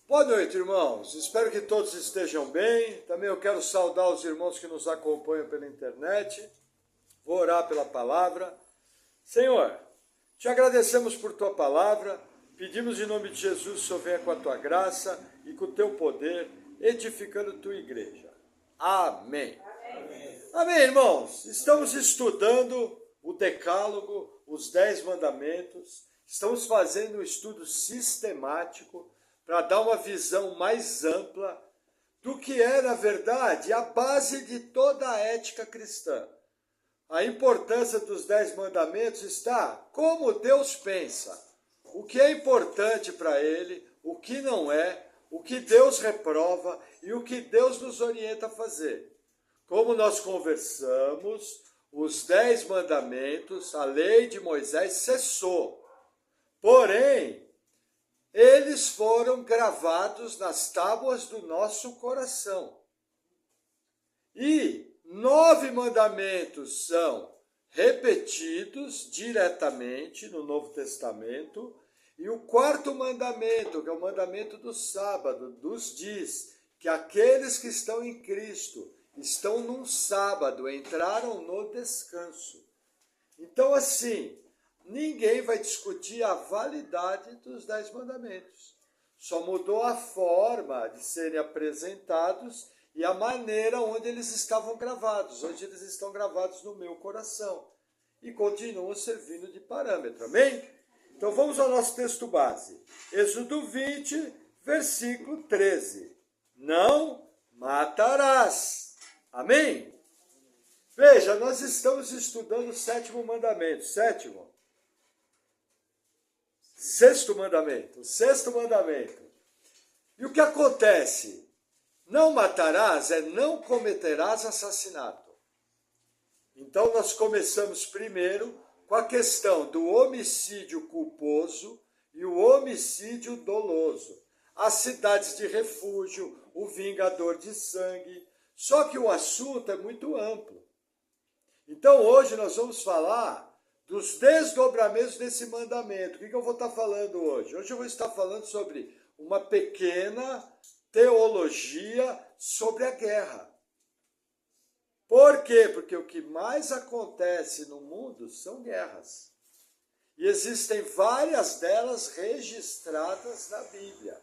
Boa noite, irmãos. Espero que todos estejam bem. Também eu quero saudar os irmãos que nos acompanham pela internet. Vou orar pela palavra. Senhor, te agradecemos por tua palavra. Pedimos em nome de Jesus que o Senhor venha com a tua graça e com o teu poder, edificando tua igreja. Amém. Amém, irmãos. Estamos estudando o Decálogo, os 10 mandamentos. Estamos fazendo um estudo sistemático para dar uma visão mais ampla do que é, na verdade, a base de toda a ética cristã. A importância dos 10 mandamentos está como Deus pensa, o que é importante para ele, o que não é, o que Deus reprova e o que Deus nos orienta a fazer. Como nós conversamos, os 10 mandamentos, a lei de Moisés cessou. Porém, eles foram gravados nas tábuas do nosso coração. E 9 mandamentos são repetidos diretamente no Novo Testamento. E o 4º mandamento, que é o mandamento do sábado, nos diz que aqueles que estão em Cristo estão num sábado, entraram no descanso. Então, assim, ninguém vai discutir a validade dos 10 mandamentos. Só mudou a forma de serem apresentados e a maneira onde eles estavam gravados. Hoje eles estão gravados no meu coração e continuam servindo de parâmetro. Amém? Então vamos ao nosso texto base. Êxodo 20, versículo 13. Não matarás. Amém? Veja, nós estamos estudando o 7º mandamento. Sexto mandamento. O 6º mandamento. E o que acontece? Não matarás é não cometerás assassinato. Então nós começamos primeiro com a questão do homicídio culposo e o homicídio doloso. As cidades de refúgio, o vingador de sangue. Só que o assunto é muito amplo. Então hoje nós vamos falar dos desdobramentos desse mandamento. O que eu vou estar falando hoje? Hoje eu vou estar falando sobre uma pequena teologia sobre a guerra. Por quê? Porque o que mais acontece no mundo são guerras. E existem várias delas registradas na Bíblia.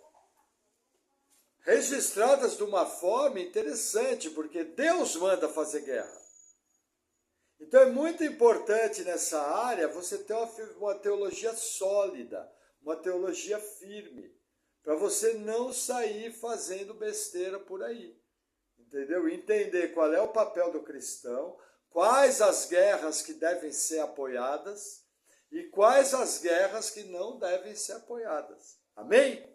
Registradas de uma forma interessante, porque Deus manda fazer guerra. Então é muito importante nessa área você ter uma teologia sólida, uma teologia firme, para você não sair fazendo besteira por aí. Entendeu? Entender qual é o papel do cristão, quais as guerras que devem ser apoiadas e quais as guerras que não devem ser apoiadas. Amém?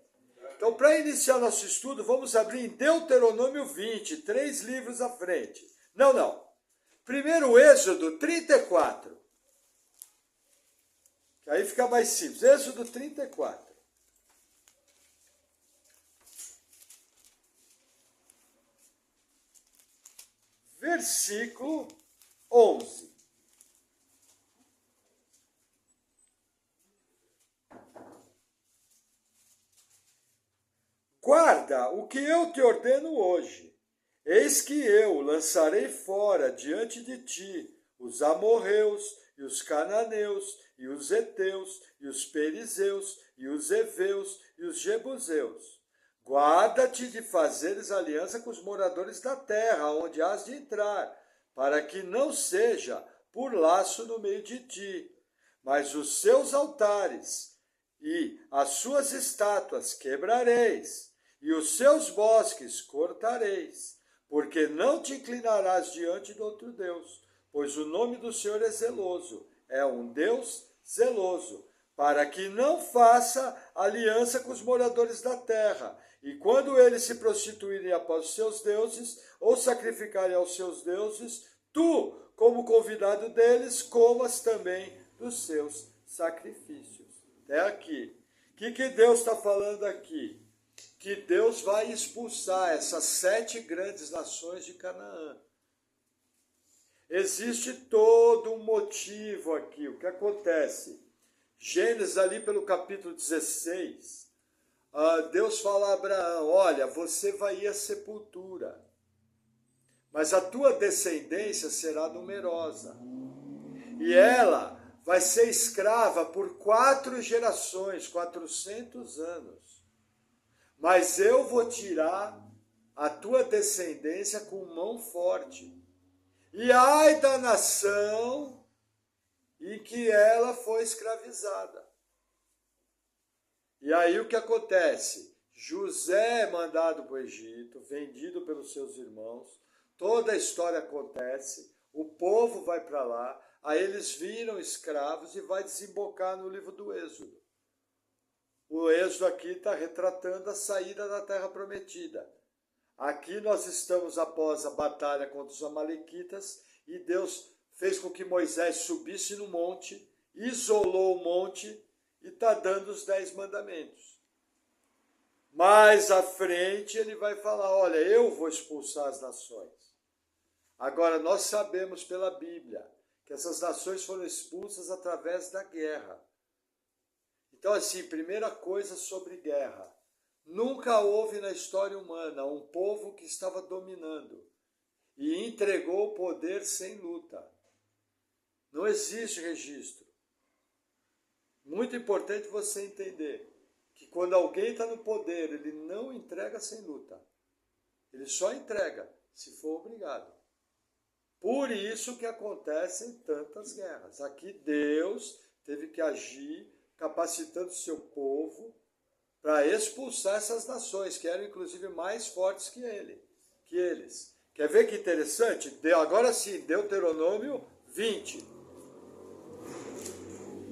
Então, para iniciar nosso estudo, vamos abrir em Deuteronômio 20, 3 livros à frente. Não. Primeiro, Êxodo 34. Que aí fica mais simples. Êxodo 34. Versículo 11. Guarda o que eu te ordeno hoje. Eis que eu lançarei fora diante de ti os amorreus, e os cananeus, e os heteus, e os perizeus, e os heveus, e os jebuseus. Guarda-te de fazeres aliança com os moradores da terra, onde has de entrar, para que não seja por laço no meio de ti. Mas os seus altares e as suas estátuas quebrareis, e os seus bosques cortareis, porque não te inclinarás diante de outro Deus, pois o nome do Senhor é zeloso, é um Deus zeloso, para que não faça aliança com os moradores da terra, e quando eles se prostituírem após os seus deuses, ou sacrificarem aos seus deuses, tu, como convidado deles, comas também dos seus sacrifícios. Até aqui. O que Deus está falando aqui? Que Deus vai expulsar essas 7 grandes nações de Canaã. Existe todo um motivo aqui. O que acontece? Gênesis, ali pelo capítulo 16, Deus fala a Abraão, olha, você vai ir à sepultura, mas a tua descendência será numerosa. E ela vai ser escrava por 4 gerações, 400 anos. Mas eu vou tirar a tua descendência com mão forte. E ai da nação em que ela foi escravizada. E aí o que acontece? José é mandado para o Egito, vendido pelos seus irmãos. Toda a história acontece, o povo vai para lá, aí eles viram escravos e vai desembocar no livro do Êxodo. O Êxodo aqui está retratando a saída da Terra Prometida. Aqui nós estamos após a batalha contra os amalequitas e Deus fez com que Moisés subisse no monte, isolou o monte e está dando os 10 mandamentos. Mais à frente ele vai falar, olha, eu vou expulsar as nações. Agora nós sabemos pela Bíblia que essas nações foram expulsas através da guerra. Então assim, primeira coisa sobre guerra. Nunca houve na história humana um povo que estava dominando e entregou o poder sem luta. Não existe registro. Muito importante você entender que quando alguém está no poder, ele não entrega sem luta. Ele só entrega se for obrigado. Por isso que acontecem tantas guerras. Aqui Deus teve que agir capacitando o seu povo para expulsar essas nações, que eram inclusive mais fortes que eles. Quer ver que interessante? Agora sim, Deuteronômio 20.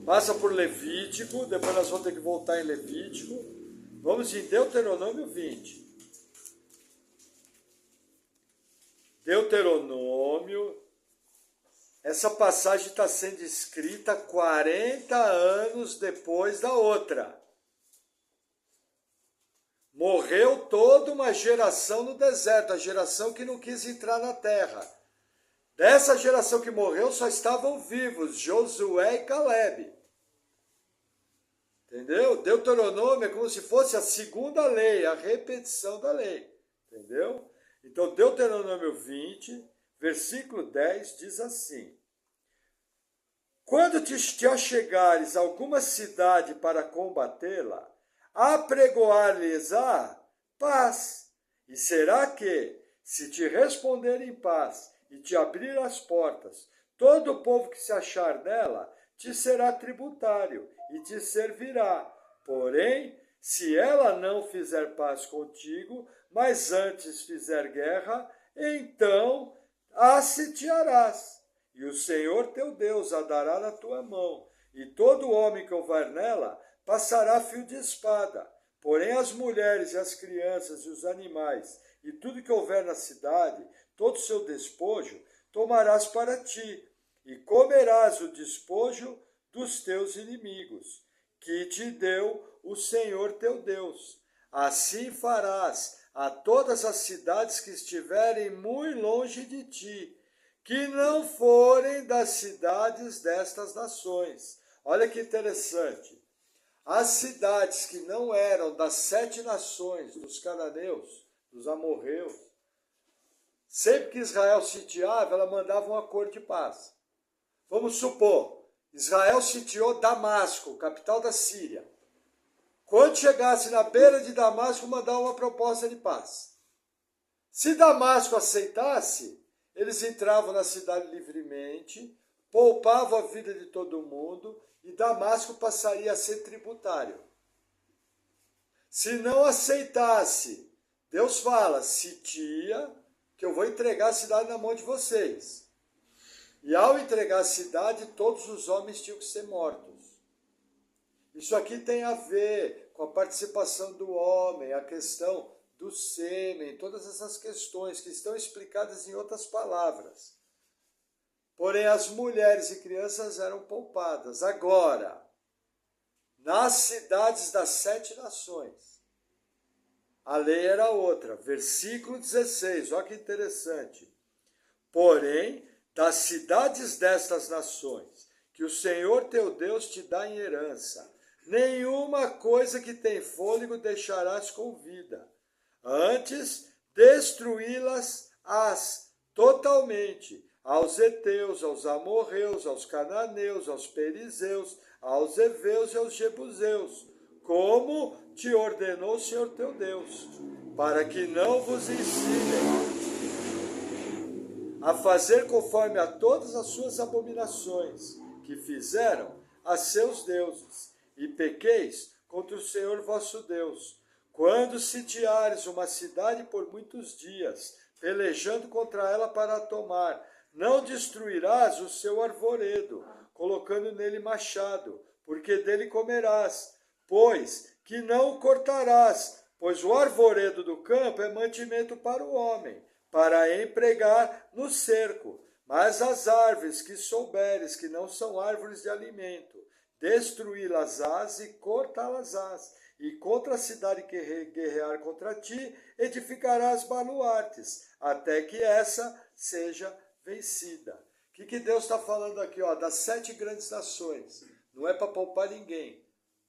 Passa por Levítico, depois nós vamos ter que voltar em Levítico. Vamos em Deuteronômio 20. Deuteronômio, essa passagem está sendo escrita 40 anos depois da outra. Morreu toda uma geração no deserto, a geração que não quis entrar na terra. Dessa geração que morreu só estavam vivos Josué e Calebe. Entendeu? Deuteronômio é como se fosse a segunda lei, a repetição da lei. Entendeu? Então, Deuteronômio 20, versículo 10 diz assim: quando te achegares a alguma cidade para combatê-la, apregoar-lhes-á paz. E será que, se te responder em paz e te abrir as portas, todo o povo que se achar nela te será tributário e te servirá. Porém, se ela não fizer paz contigo, mas antes fizer guerra, então a sitiarás. E o Senhor teu Deus a dará na tua mão, e todo homem que houver nela passará fio de espada. Porém as mulheres e as crianças e os animais, e tudo que houver na cidade, todo o seu despojo, tomarás para ti, e comerás o despojo dos teus inimigos, que te deu o Senhor teu Deus. Assim farás a todas as cidades que estiverem muito longe de ti, que não forem das cidades destas nações. Olha que interessante. As cidades que não eram das 7 nações, dos cananeus, dos amorreus, sempre que Israel sitiava, ela mandava um acordo de paz. Vamos supor, Israel sitiou Damasco, capital da Síria. Quando chegasse na beira de Damasco, mandava uma proposta de paz. Se Damasco aceitasse, eles entravam na cidade livremente, poupavam a vida de todo mundo e Damasco passaria a ser tributário. Se não aceitasse, Deus fala, sitia, que eu vou entregar a cidade na mão de vocês. E ao entregar a cidade, todos os homens tinham que ser mortos. Isso aqui tem a ver com a participação do homem, a questão do sêmen, todas essas questões que estão explicadas em outras palavras. Porém, as mulheres e crianças eram poupadas. Agora, nas cidades das 7 nações, a lei era outra. Versículo 16, olha que interessante. Porém, das cidades destas nações, que o Senhor teu Deus te dá em herança, nenhuma coisa que tem fôlego deixarás com vida. Antes, destruí-las totalmente, aos heteus, aos amorreus, aos cananeus, aos perizeus, aos heveus e aos jebuseus, como te ordenou o Senhor teu Deus, para que não vos ensinem a fazer conforme a todas as suas abominações que fizeram a seus deuses, e pequeis contra o Senhor vosso Deus. Quando sitiares uma cidade por muitos dias, pelejando contra ela para a tomar, não destruirás o seu arvoredo, colocando nele machado, porque dele comerás, pois que não o cortarás, pois o arvoredo do campo é mantimento para o homem, para empregar no cerco. Mas as árvores que souberes que não são árvores de alimento, destruí-las-ás e cortá-las-ás. E contra a cidade que guerrear contra ti, edificarás baluartes, até que essa seja vencida. O que Deus está falando aqui? Ó, das 7 grandes nações. Não é para poupar ninguém.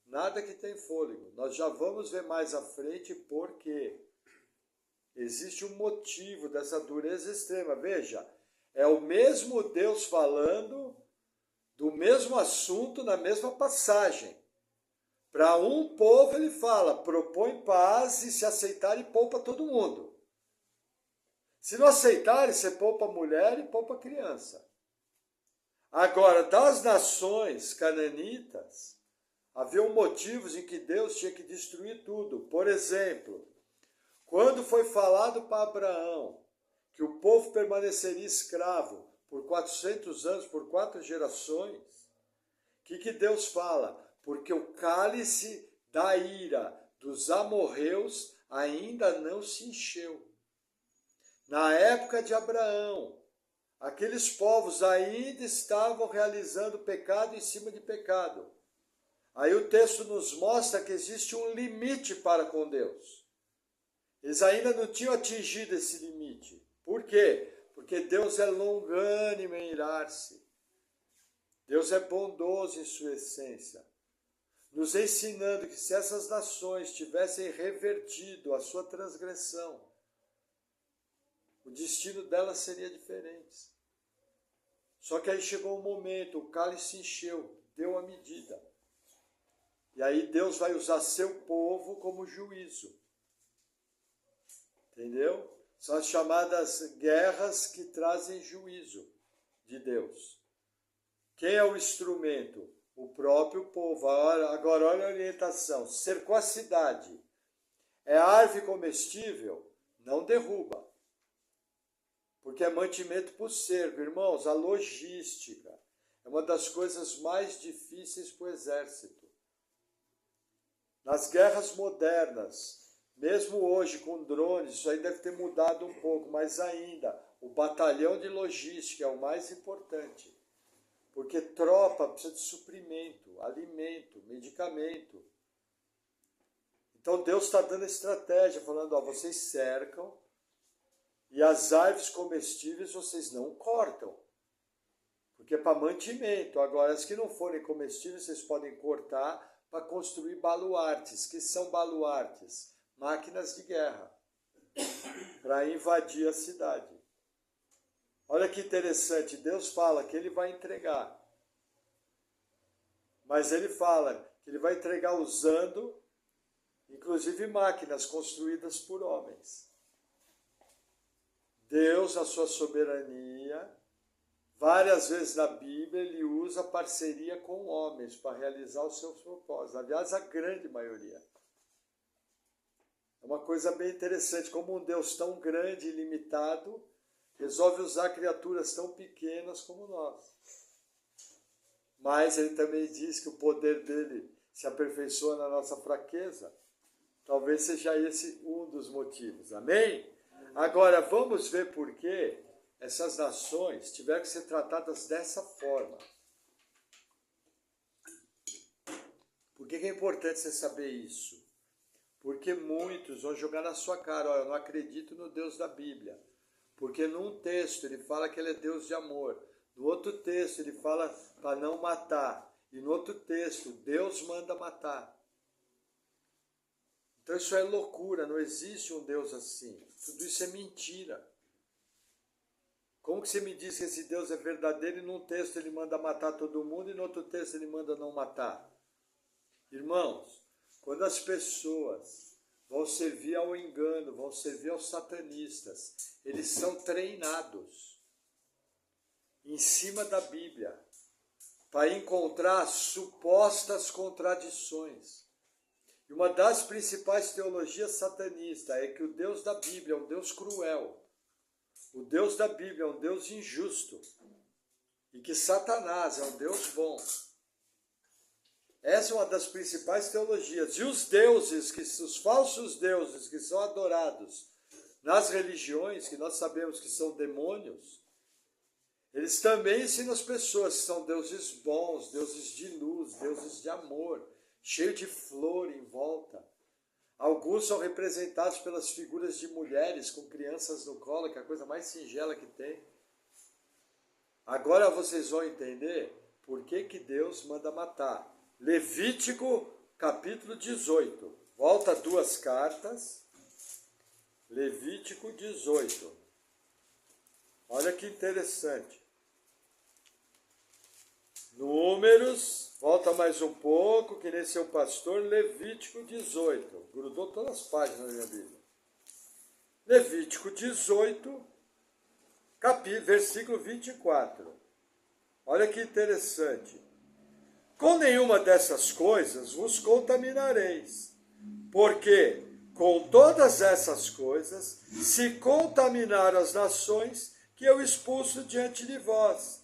Nada que tem fôlego. Nós já vamos ver mais à frente por quê. Existe um motivo dessa dureza extrema. Veja, é o mesmo Deus falando do mesmo assunto na mesma passagem. Para um povo ele fala, propõe paz e se aceitarem poupa todo mundo. Se não aceitarem, você poupa a mulher e poupa a criança. Agora, das nações cananitas, havia motivos em que Deus tinha que destruir tudo. Por exemplo, quando foi falado para Abraão que o povo permaneceria escravo por 400 anos, por 4 gerações, o que Deus fala? Porque o cálice da ira dos amorreus ainda não se encheu. Na época de Abraão, aqueles povos ainda estavam realizando pecado em cima de pecado. Aí o texto nos mostra que existe um limite para com Deus. Eles ainda não tinham atingido esse limite. Por quê? Porque Deus é longânimo em irar-se. Deus é bondoso em sua essência, nos ensinando que se essas nações tivessem revertido a sua transgressão, o destino delas seria diferente. Só que aí chegou um momento, o cálice encheu, deu a medida. E aí Deus vai usar seu povo como juízo. Entendeu? São as chamadas guerras que trazem juízo de Deus. Quem é o instrumento? O próprio povo. Agora olha a orientação. Cercou a cidade. É árvore comestível? Não derruba. Porque é mantimento para o cerco. Irmãos, a logística é uma das coisas mais difíceis para o exército. Nas guerras modernas, mesmo hoje com drones, isso aí deve ter mudado um pouco, mas ainda o batalhão de logística é o mais importante. Porque tropa precisa de suprimento, alimento, medicamento. Então Deus está dando estratégia, falando, ó, vocês cercam e as árvores comestíveis vocês não cortam. Porque é para mantimento. Agora, as que não forem comestíveis, vocês podem cortar para construir baluartes. Que são baluartes? Máquinas de guerra. Para invadir a cidade. Olha que interessante, Deus fala que ele vai entregar. Mas ele fala que ele vai entregar usando, inclusive, máquinas construídas por homens. Deus, na sua soberania, várias vezes na Bíblia, ele usa parceria com homens para realizar os seus propósitos. Aliás, a grande maioria. É uma coisa bem interessante, como um Deus tão grande e limitado resolve usar criaturas tão pequenas como nós. Mas ele também diz que o poder dele se aperfeiçoa na nossa fraqueza. Talvez seja esse um dos motivos. Amém? Agora, vamos ver por que essas nações tiveram que ser tratadas dessa forma. Por que é importante você saber isso? Porque muitos vão jogar na sua cara, ó, eu não acredito no Deus da Bíblia. Porque num texto ele fala que ele é Deus de amor. No outro texto ele fala para não matar. E no outro texto, Deus manda matar. Então isso é loucura, não existe um Deus assim. Tudo isso é mentira. Como que você me diz que esse Deus é verdadeiro e num texto ele manda matar todo mundo e no outro texto ele manda não matar? Irmãos, quando as pessoas vão servir ao engano, vão servir aos satanistas, eles são treinados em cima da Bíblia para encontrar supostas contradições. E uma das principais teologias satanistas é que o Deus da Bíblia é um Deus cruel. O Deus da Bíblia é um Deus injusto. E que Satanás é um Deus bom. Essa é uma das principais teologias. E os deuses, os falsos deuses que são adorados nas religiões, que nós sabemos que são demônios, eles também ensinam as pessoas que são deuses bons, deuses de luz, deuses de amor, cheio de flor em volta. Alguns são representados pelas figuras de mulheres com crianças no colo, que é a coisa mais singela que tem. Agora vocês vão entender por que Deus manda matar. Levítico, capítulo 18. Volta 2 cartas. Levítico 18. Olha que interessante. Números, volta mais um pouco, que nem seu pastor, Levítico 18. Grudou todas as páginas da minha Bíblia. Levítico 18, versículo 24. Olha que interessante. Com nenhuma dessas coisas vos contaminareis, porque com todas essas coisas se contaminaram as nações que eu expulso diante de vós.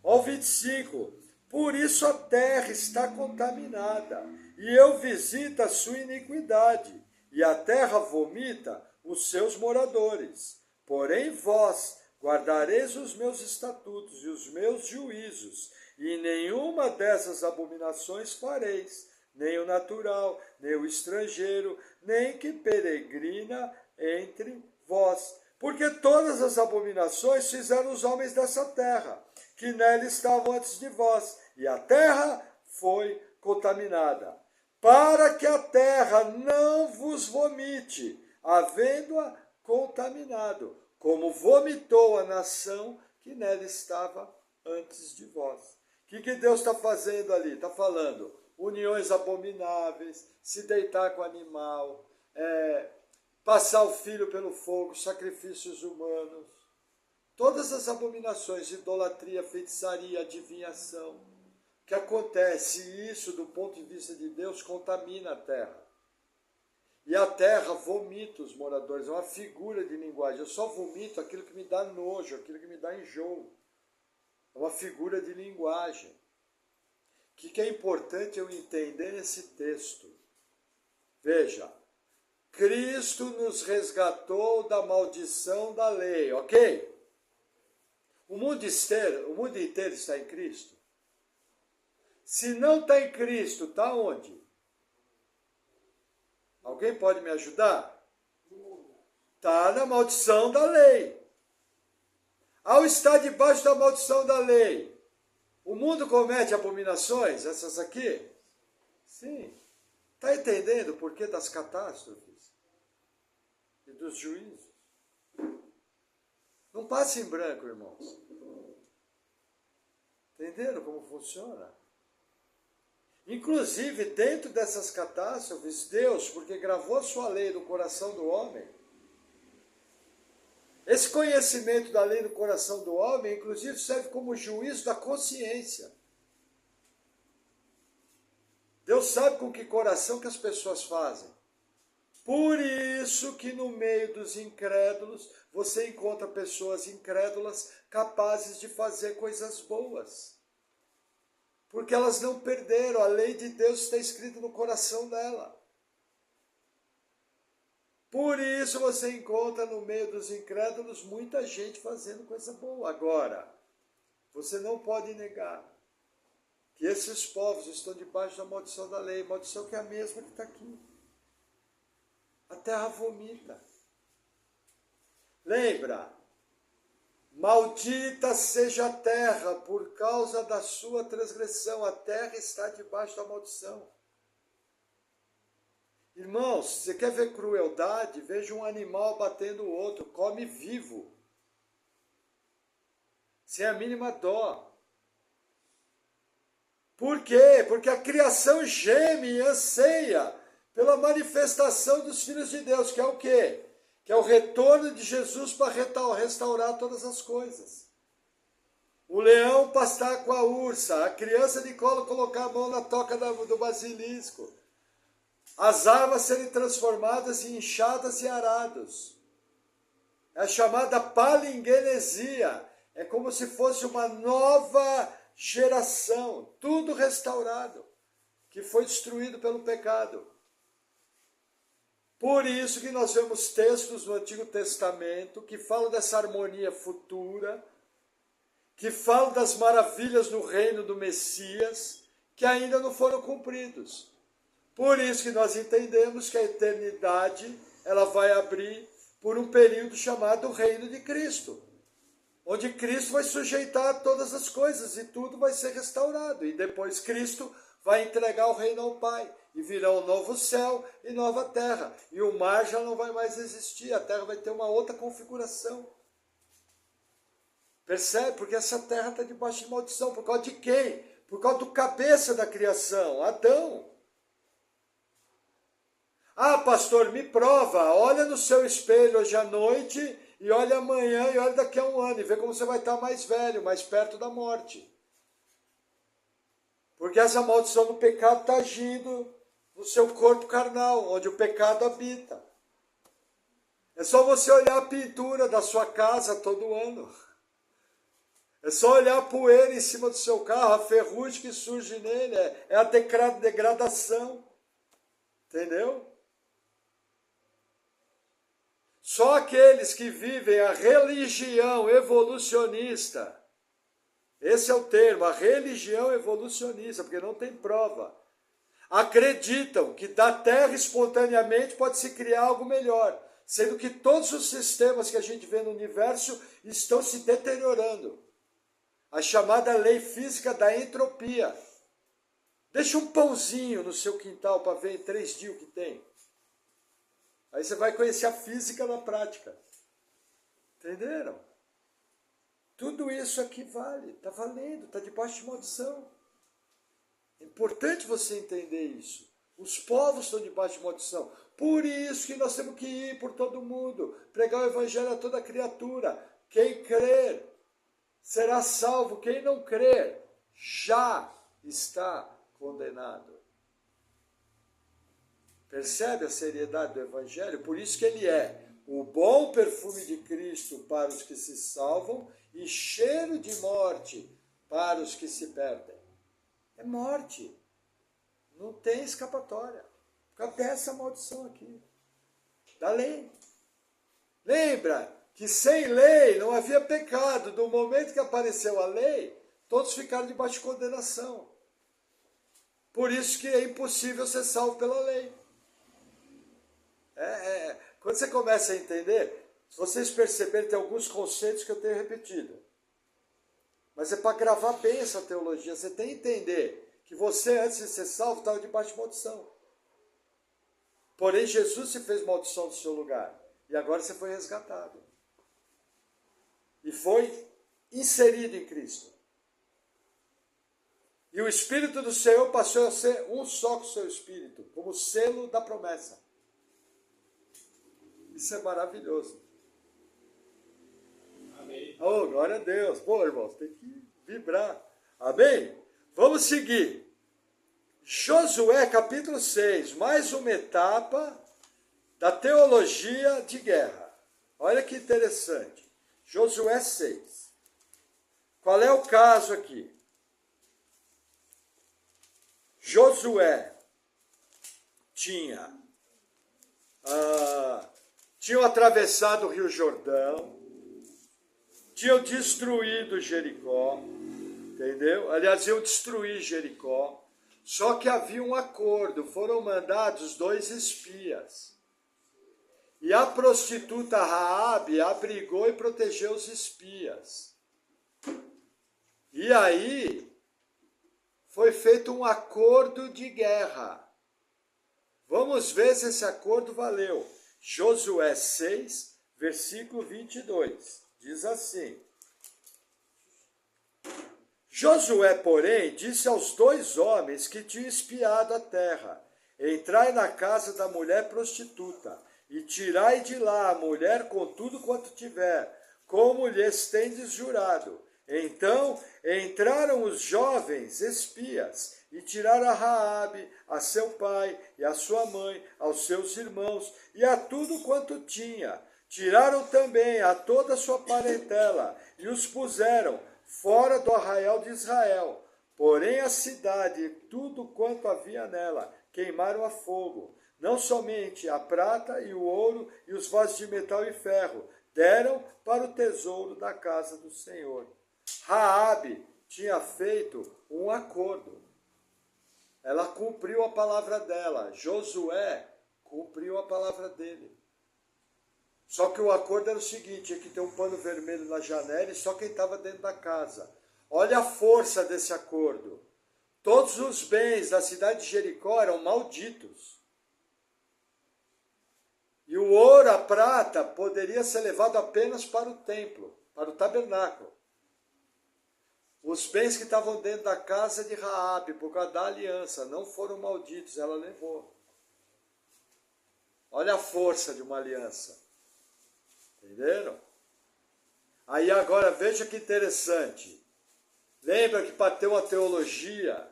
Ó 25. Por isso a terra está contaminada, e eu visito a sua iniquidade, e a terra vomita os seus moradores. Porém vós guardareis os meus estatutos e os meus juízos, e nenhuma dessas abominações fareis, nem o natural, nem o estrangeiro, nem que peregrina entre vós. Porque todas as abominações fizeram os homens dessa terra, que nela estavam antes de vós, e a terra foi contaminada. Para que a terra não vos vomite, havendo-a contaminado, como vomitou a nação que nela estava antes de vós. O que Deus está fazendo ali? Está falando uniões abomináveis, se deitar com animal, passar o filho pelo fogo, sacrifícios humanos, todas as abominações, idolatria, feitiçaria, adivinhação. O que acontece? Isso, do ponto de vista de Deus, contamina a terra. E a terra vomita os moradores, é uma figura de linguagem. Eu só vomito aquilo que me dá nojo, aquilo que me dá enjoo. É uma figura de linguagem. O que é importante eu entender nesse texto? Veja, Cristo nos resgatou da maldição da lei, ok? O mundo inteiro está em Cristo. Se não está em Cristo, está onde? Alguém pode me ajudar? Está na maldição da lei. Ao estar debaixo da maldição da lei, o mundo comete abominações, essas aqui? Sim. Está entendendo o porquê das catástrofes e dos juízos? Não passe em branco, irmãos. Entenderam como funciona? Inclusive, dentro dessas catástrofes, Deus, porque gravou a sua lei no coração do homem, esse conhecimento da lei no coração do homem, inclusive, serve como juízo da consciência. Deus sabe com que coração que as pessoas fazem. Por isso que no meio dos incrédulos, você encontra pessoas incrédulas capazes de fazer coisas boas. Porque elas não perderam, a lei de Deus está escrita no coração dela. Por isso você encontra no meio dos incrédulos muita gente fazendo coisa boa. Agora, você não pode negar que esses povos estão debaixo da maldição da lei, maldição que é a mesma que está aqui. A terra vomita. Lembra? Maldita seja a terra por causa da sua transgressão. A terra está debaixo da maldição. Irmãos, se você quer ver crueldade, veja um animal batendo o outro, come vivo. Sem a mínima dó. Por quê? Porque a criação geme e anseia pela manifestação dos filhos de Deus, que é o quê? Que é o retorno de Jesus para restaurar todas as coisas. O leão pastar com a ursa, a criança de colo colocar a mão na toca do basilisco. As árvores serem transformadas em enxadas e arados. É a chamada palingenesia. É como se fosse uma nova geração, tudo restaurado, que foi destruído pelo pecado. Por isso que nós vemos textos no Antigo Testamento que falam dessa harmonia futura, que falam das maravilhas do reino do Messias, que ainda não foram cumpridos. Por isso que nós entendemos que a eternidade ela vai abrir por um período chamado Reino de Cristo, onde Cristo vai sujeitar todas as coisas e tudo vai ser restaurado. E depois Cristo vai entregar o reino ao Pai. E virá um novo céu e nova terra. E o mar já não vai mais existir. A terra vai ter uma outra configuração. Percebe? Porque essa terra está debaixo de maldição. Por causa de quem? Por causa do cabeça da criação, Adão. Ah, pastor, me prova. Olha no seu espelho hoje à noite e olha amanhã e olha daqui a um ano. E vê como você vai estar mais velho, mais perto da morte. Porque essa maldição do pecado está agindo no seu corpo carnal, onde o pecado habita. É só você olhar a pintura da sua casa todo ano. É só olhar a poeira em cima do seu carro, a ferrugem que surge nele, é a degradação. Entendeu? Só aqueles que vivem a religião evolucionista, esse é o termo, a religião evolucionista, porque não tem prova, acreditam que da Terra espontaneamente pode se criar algo melhor, sendo que todos os sistemas que a gente vê no universo estão se deteriorando. A chamada lei física da entropia. Deixa um pãozinho no seu quintal para ver em 3 dias o que tem. Aí você vai conhecer a física na prática. Entenderam? Tudo isso aqui vale, está valendo, está debaixo de maldição. É importante você entender isso. Os povos estão debaixo de maldição. Por isso que nós temos que ir por todo mundo, pregar o evangelho a toda criatura. Quem crer será salvo, quem não crer já está condenado. Percebe a seriedade do evangelho? Por isso que ele é o bom perfume de Cristo para os que se salvam e cheiro de morte para os que se perdem. É morte. Não tem escapatória. Por causa dessa maldição aqui. Da lei. Lembra que sem lei não havia pecado. Do momento que apareceu a lei, todos ficaram debaixo de condenação. Por isso que é impossível ser salvo pela lei. Quando você começa a entender, se vocês perceberem, tem alguns conceitos que eu tenho repetido. Mas é para gravar bem essa teologia. Você tem que entender que você, antes de ser salvo, estava debaixo de maldição. Porém, Jesus se fez maldição do seu lugar. E agora você foi resgatado. E foi inserido em Cristo. E o Espírito do Senhor passou a ser um só com o seu Espírito, como selo da promessa. Isso é maravilhoso. Amém. Oh, glória a Deus. Pô, irmãos, tem que vibrar. Amém? Vamos seguir. Josué, capítulo 6. Mais uma etapa da teologia de guerra. Olha que interessante. Josué 6. Qual é o caso aqui? Josué tinham atravessado o Rio Jordão, tinham destruído Jericó, entendeu? Aliás, iam destruir Jericó, só que havia um acordo, foram mandados 2 espias. E a prostituta Raabe abrigou e protegeu os espias. E aí foi feito um acordo de guerra. Vamos ver se esse acordo valeu. Josué 6, versículo 22. Diz assim: Josué, porém, disse aos 2 homens que tinham espiado a terra: entrai na casa da mulher prostituta, e tirai de lá a mulher com tudo quanto tiver, como lhes tendes jurado. Então entraram os jovens espias, e tiraram a Raabe, a seu pai, e a sua mãe, aos seus irmãos, e a tudo quanto tinha. Tiraram também a toda a sua parentela, e os puseram fora do arraial de Israel. Porém a cidade e tudo quanto havia nela queimaram a fogo. Não somente a prata e o ouro e os vasos de metal e ferro deram para o tesouro da casa do Senhor. Raabe tinha feito um acordo. Ela cumpriu a palavra dela. Josué cumpriu a palavra dele. Só que o acordo era o seguinte: tinha que ter um pano vermelho na janela e só quem estava dentro da casa. Olha a força desse acordo. Todos os bens da cidade de Jericó eram malditos. E o ouro, a prata, poderia ser levado apenas para o templo, para o tabernáculo. Os bens que estavam dentro da casa de Raabe, por causa da aliança, não foram malditos, ela levou. Olha a força de uma aliança. Entenderam? Aí agora veja que interessante. Lembra que para ter uma teologia,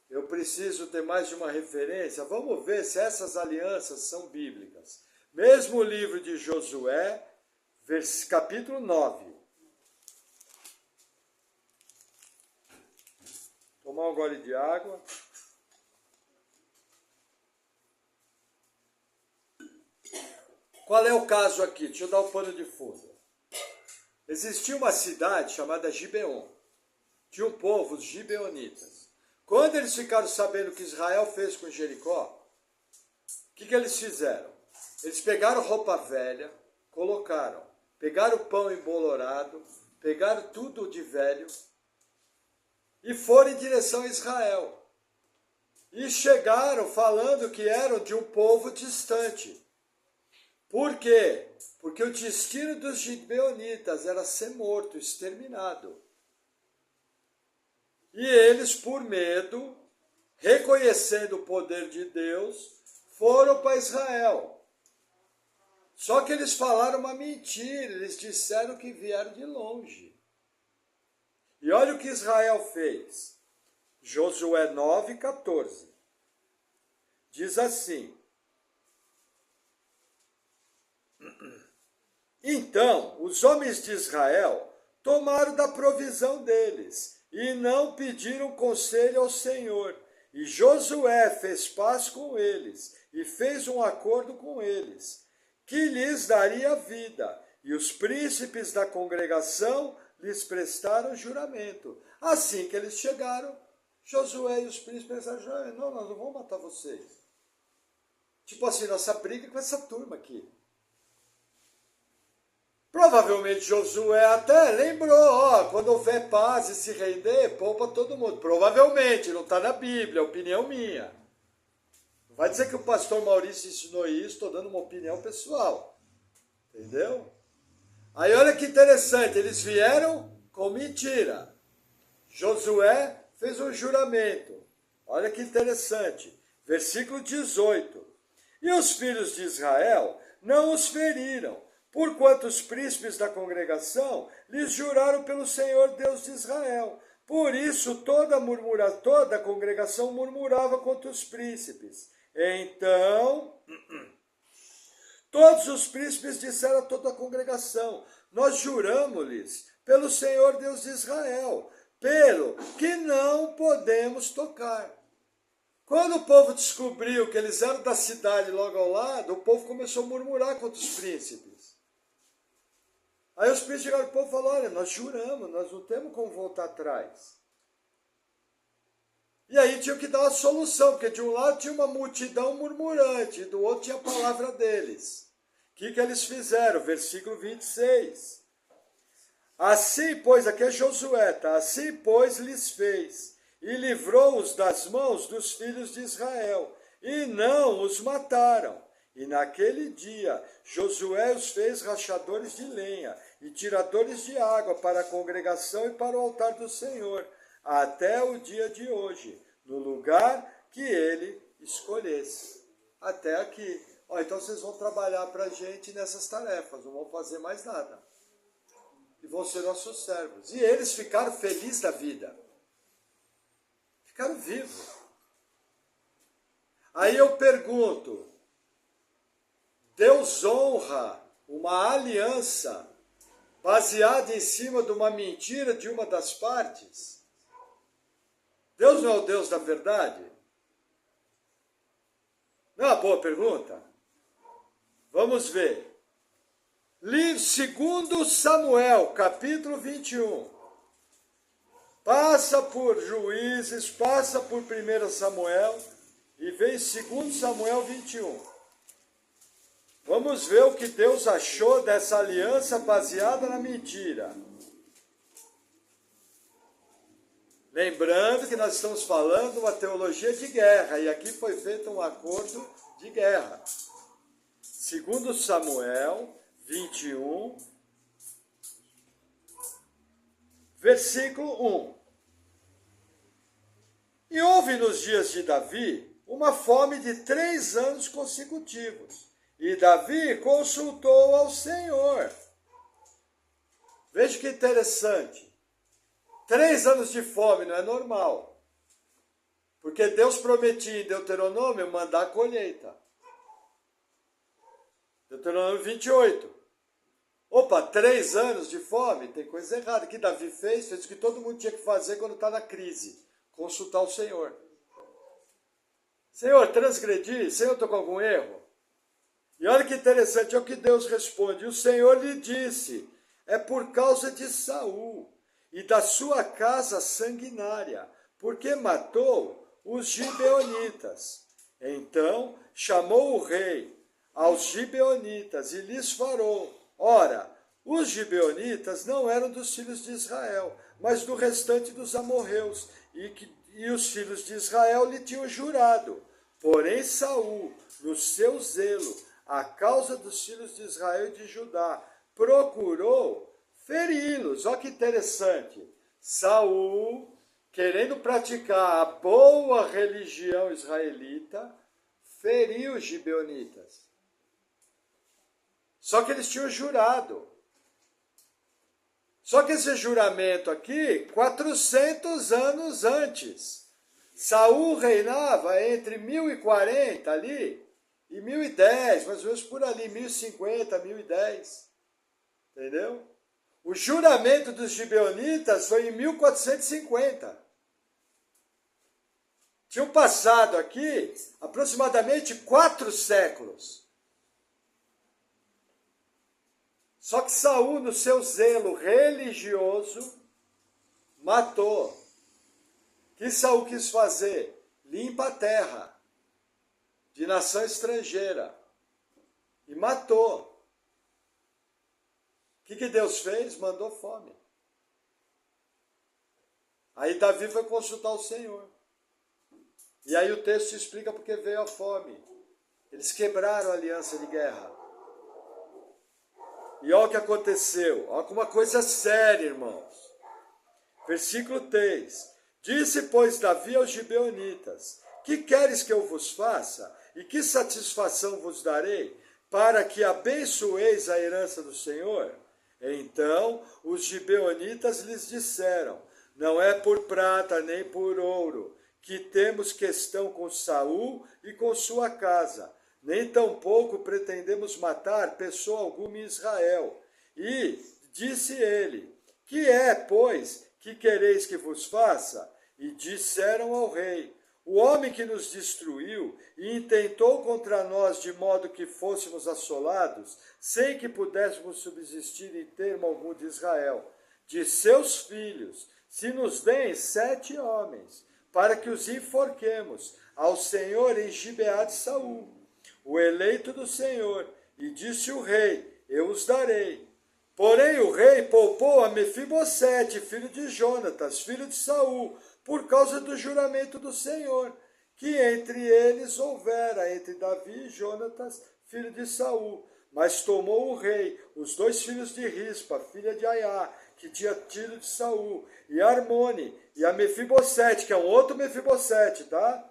eu preciso ter mais de uma referência? Vamos ver se essas alianças são bíblicas. Mesmo o livro de Josué, capítulo 9. Tomar um gole de água. Qual é o caso aqui? Deixa eu dar um pano de fundo. Existia uma cidade chamada Gibeon. Tinha um povo, os gibeonitas. Quando eles ficaram sabendo o que Israel fez com Jericó, o que eles fizeram? Eles pegaram roupa velha, colocaram, pegaram pão embolorado, pegaram tudo de velho e foram em direção a Israel. E chegaram falando que eram de um povo distante. Por quê? Porque o destino dos gibeonitas era ser morto, exterminado. E eles, por medo, reconhecendo o poder de Deus, foram para Israel. Só que eles falaram uma mentira, eles disseram que vieram de longe. E olha o que Israel fez. Josué 9,14. Diz assim: Então os homens de Israel tomaram da provisão deles e não pediram conselho ao Senhor. E Josué fez paz com eles e fez um acordo com eles, que lhes daria vida. E os príncipes da congregação lhes prestaram juramento. Assim que eles chegaram, Josué e os príncipes prestaram juramento. Não, nós não vamos matar vocês. Tipo assim, nossa briga é com essa turma aqui. Provavelmente Josué até lembrou, quando houver paz e se render, poupa todo mundo. Provavelmente, não está na Bíblia, é opinião minha. Não vai dizer que o pastor Maurício ensinou isso, estou dando uma opinião pessoal. Entendeu? Aí olha que interessante, eles vieram com mentira. Josué fez um juramento. Olha que interessante. Versículo 18. E os filhos de Israel não os feriram, porquanto os príncipes da congregação lhes juraram pelo Senhor Deus de Israel. Por isso toda a congregação murmurava contra os príncipes. Então, todos os príncipes disseram a toda a congregação: nós juramos-lhes pelo Senhor Deus de Israel, pelo que não podemos tocar. Quando o povo descobriu que eles eram da cidade logo ao lado, o povo começou a murmurar contra os príncipes. Aí os príncipes chegaram ao povo e falaram: olha, nós juramos, nós não temos como voltar atrás. E aí tinha que dar uma solução, porque de um lado tinha uma multidão murmurante, e do outro tinha a palavra deles. que eles fizeram? Versículo 26. Assim, pois, aqui é Josué, tá? Assim, pois, lhes fez, e livrou-os das mãos dos filhos de Israel, e não os mataram. E naquele dia, Josué os fez rachadores de lenha e tiradores de água para a congregação e para o altar do Senhor, até o dia de hoje, no lugar que ele escolhesse. Até aqui. Ó, então vocês vão trabalhar para a gente nessas tarefas, não vão fazer mais nada. E vão ser nossos servos. E eles ficaram felizes da vida. Ficaram vivos. Aí eu pergunto, Deus honra uma aliança baseada em cima de uma mentira de uma das partes? Deus não é o Deus da verdade? Não é uma boa pergunta? Vamos ver. Livro 2 Samuel, capítulo 21. Passa por Juízes, passa por 1 Samuel e vem 2 Samuel 21. Vamos ver o que Deus achou dessa aliança baseada na mentira. Lembrando que nós estamos falando de uma teologia de guerra, e aqui foi feito um acordo de guerra. 2 Samuel 21, versículo 1. E houve nos dias de Davi uma fome de 3 anos consecutivos. E Davi consultou ao Senhor. Veja que interessante. 3 anos de fome não é normal. Porque Deus prometia em Deuteronômio mandar a colheita. Deuteronômio 28. Opa, 3 anos de fome? Tem coisa errada. O que Davi fez o que todo mundo tinha que fazer quando está na crise. Consultar o Senhor. Senhor, transgredi? Senhor, estou com algum erro? E olha que interessante, é o que Deus responde. E o Senhor lhe disse, é por causa de Saul e da sua casa sanguinária, porque matou os gibeonitas. Então chamou o rei aos gibeonitas e lhes falou. Ora, os gibeonitas não eram dos filhos de Israel, mas do restante dos amorreus, e os filhos de Israel lhe tinham jurado. Porém Saul, no seu zelo, a causa dos filhos de Israel e de Judá, procurou feri-los. Olha que interessante. Saul, querendo praticar a boa religião israelita, feriu os gibeonitas. Só que eles tinham jurado. Só que esse juramento aqui, 400 anos antes. Saul reinava entre 1040 ali e 1010, mais ou menos por ali, 1050, 1010. Entendeu? O juramento dos gibeonitas foi em 1450. Tinham passado aqui aproximadamente 4 séculos. Só que Saul, no seu zelo religioso, matou. O que Saul quis fazer? Limpa a terra de nação estrangeira. E matou. O que Deus fez? Mandou fome. Aí Davi foi consultar o Senhor. E aí o texto explica porque veio a fome. Eles quebraram a aliança de guerra. E olha o que aconteceu. Olha uma coisa séria, irmãos. Versículo 3. Disse, pois, Davi aos gibeonitas, que queres que eu vos faça? E que satisfação vos darei? Para que abençoeis a herança do Senhor? Então os gibeonitas lhes disseram, não é por prata nem por ouro, que temos questão com Saul e com sua casa, nem tampouco pretendemos matar pessoa alguma em Israel. E disse ele, que é, pois, que quereis que vos faça? E disseram ao rei, o homem que nos destruiu e intentou contra nós de modo que fôssemos assolados, sem que pudéssemos subsistir em termo algum de Israel, de seus filhos, se nos deem 7 homens, para que os enforquemos ao Senhor em Gibeá de Saul, o eleito do Senhor, E disse o rei, eu os darei. Porém o rei poupou a Mefibosete, filho de Jonatas, filho de Saul, por causa do juramento do Senhor, que entre eles houvera, entre Davi e Jonatas, filho de Saul. Mas tomou o rei os 2 filhos de Rispa, filha de Aiá, que tinha tido de Saul, e Armone, e a Mefibosete, que é um outro Mefibosete, tá?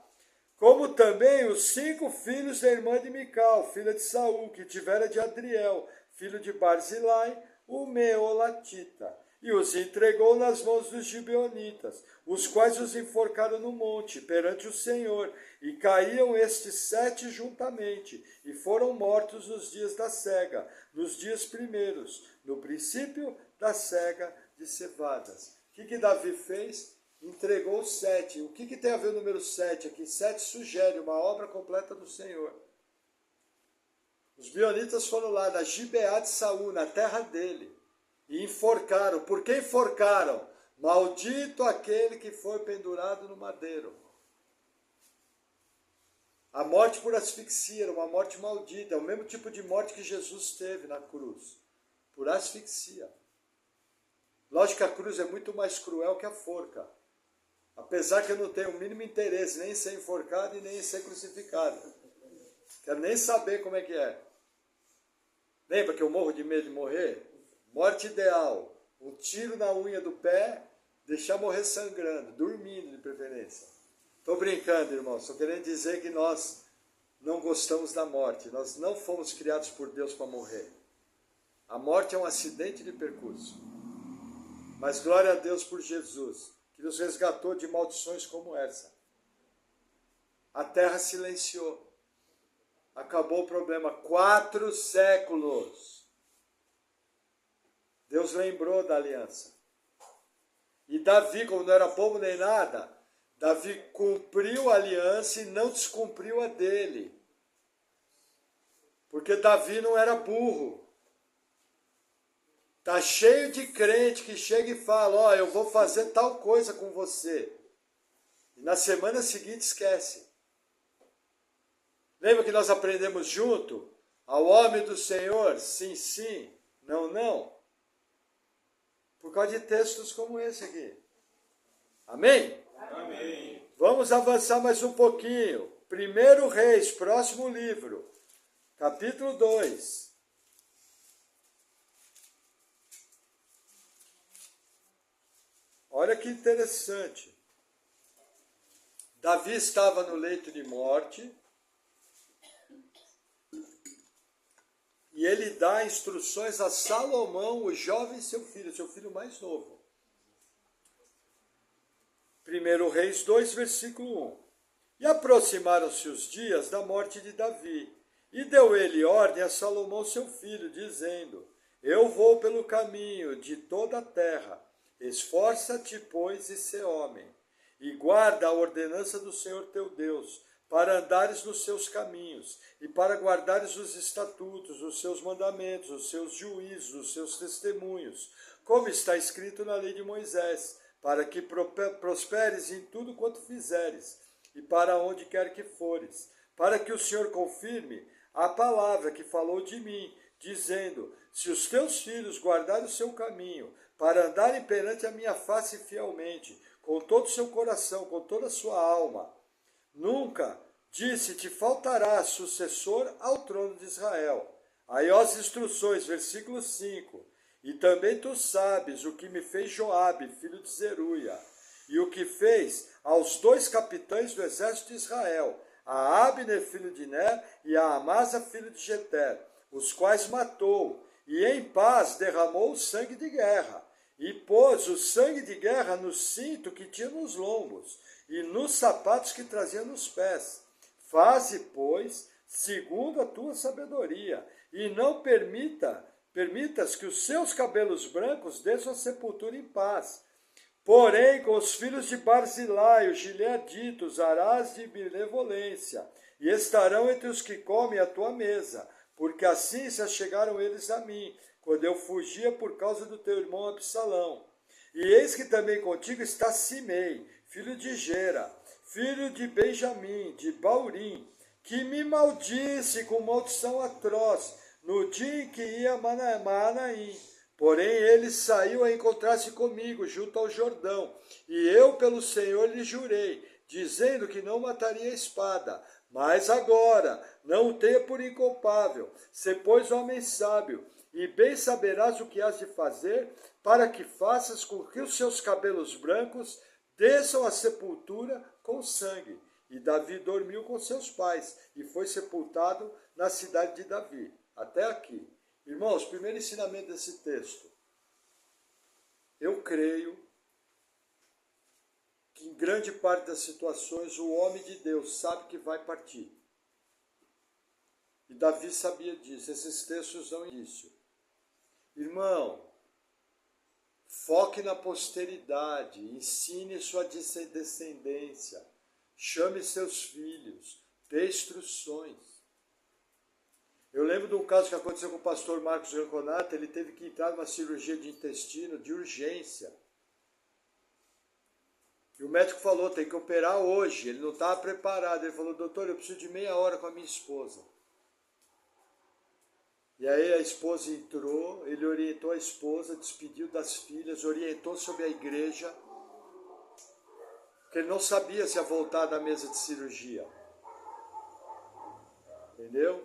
Como também os 5 filhos da irmã de Mical, filha de Saul, que tivera de Adriel, filho de Barzilai, o Meolatita, e os entregou nas mãos dos gibeonitas, os quais os enforcaram no monte, perante o Senhor, e caíam estes 7 juntamente, e foram mortos nos dias da cega, nos dias primeiros, no princípio da cega de cevadas. O que Davi fez? Entregou 7. O que tem a ver o número 7 aqui? 7 sugere uma obra completa do Senhor. Os bionitas foram lá na Gibeá de Saul, na terra dele, e enforcaram. Por que enforcaram? Maldito aquele que foi pendurado no madeiro. A morte por asfixia era uma morte maldita, é o mesmo tipo de morte que Jesus teve na cruz, por asfixia. Lógico que a cruz é muito mais cruel que a forca, apesar que eu não tenho o mínimo interesse nem em ser enforcado e nem em ser crucificado. Quero nem saber como é que é. Lembra que eu morro de medo de morrer? Morte ideal, um tiro na unha do pé, deixar morrer sangrando, dormindo de preferência. Estou brincando, irmão, só querendo dizer que nós não gostamos da morte, nós não fomos criados por Deus para morrer. A morte é um acidente de percurso. Mas glória a Deus por Jesus, que nos resgatou de maldições como essa. A terra silenciou. Acabou o problema. 4 séculos. Deus lembrou da aliança. E Davi, como não era bobo nem nada, Davi cumpriu a aliança e não descumpriu a dele. Porque Davi não era burro. Tá cheio de crente que chega e fala, ó, eu vou fazer tal coisa com você. E na semana seguinte esquece. Lembra que nós aprendemos junto? Ao homem do Senhor, sim, sim, não, não. Por causa de textos como esse aqui. Amém? Amém. Vamos avançar mais um pouquinho. 1 Reis, próximo livro. Capítulo 2. Olha que interessante. Davi estava no leito de morte e ele dá instruções a Salomão, o jovem seu filho mais novo. 1 Reis 2, versículo 1. E aproximaram-se os dias da morte de Davi, e deu ele ordem a Salomão seu filho, dizendo, eu vou pelo caminho de toda a terra, esforça-te, pois, e sê homem, e guarda a ordenança do Senhor teu Deus, para andares nos seus caminhos, e para guardares os estatutos, os seus mandamentos, os seus juízos, os seus testemunhos, como está escrito na lei de Moisés, para que prosperes em tudo quanto fizeres, e para onde quer que fores, para que o Senhor confirme a palavra que falou de mim, dizendo, se os teus filhos guardarem o seu caminho, para andarem perante a minha face fielmente, com todo o seu coração, com toda a sua alma, nunca, disse, te faltará sucessor ao trono de Israel. Aí ó as instruções, versículo 5. E também tu sabes o que me fez Joabe, filho de Zeruia, e o que fez aos 2 capitães do exército de Israel, a Abner, filho de Ner, e a Amasa, filho de Jeter, os quais matou, e em paz derramou o sangue de guerra, e pôs o sangue de guerra no cinto que tinha nos lombos, e nos sapatos que trazia nos pés. Faze, pois, segundo a tua sabedoria, e não permitas que os seus cabelos brancos desçam a sepultura em paz. Porém, com os filhos de Barzilai, os gileaditos, harás de benevolência, e estarão entre os que comem a tua mesa, porque assim se achegaram eles a mim, quando eu fugia por causa do teu irmão Absalão. E eis que também contigo está Simei, filho de Gera, filho de Benjamim, de Baurim, que me maldisse com maldição atroz, no dia em que ia a Maanaim. Porém, ele saiu a encontrar-se comigo junto ao Jordão, e eu pelo Senhor lhe jurei, dizendo que não mataria a espada. Mas agora, não o tenha por inculpável, se pois homem sábio, e bem saberás o que has de fazer, para que faças com que os seus cabelos brancos desçam à sepultura com sangue. E Davi dormiu com seus pais, e foi sepultado na cidade de Davi. Até aqui. Irmãos, primeiro ensinamento desse texto. Eu creio que em grande parte das situações o homem de Deus sabe que vai partir. E Davi sabia disso. Esses textos dão indício. Irmão, foque na posteridade, ensine sua descendência, chame seus filhos, dê instruções. Eu lembro de um caso que aconteceu com o pastor Marcos Ranconato. Ele teve que entrar numa cirurgia de intestino de urgência. E o médico falou, tem que operar hoje. Ele não estava preparado. Ele falou, doutor, eu preciso de meia hora com a minha esposa. E aí a esposa entrou, ele orientou a esposa, despediu das filhas, orientou sobre a igreja, porque ele não sabia se ia voltar da mesa de cirurgia. Entendeu?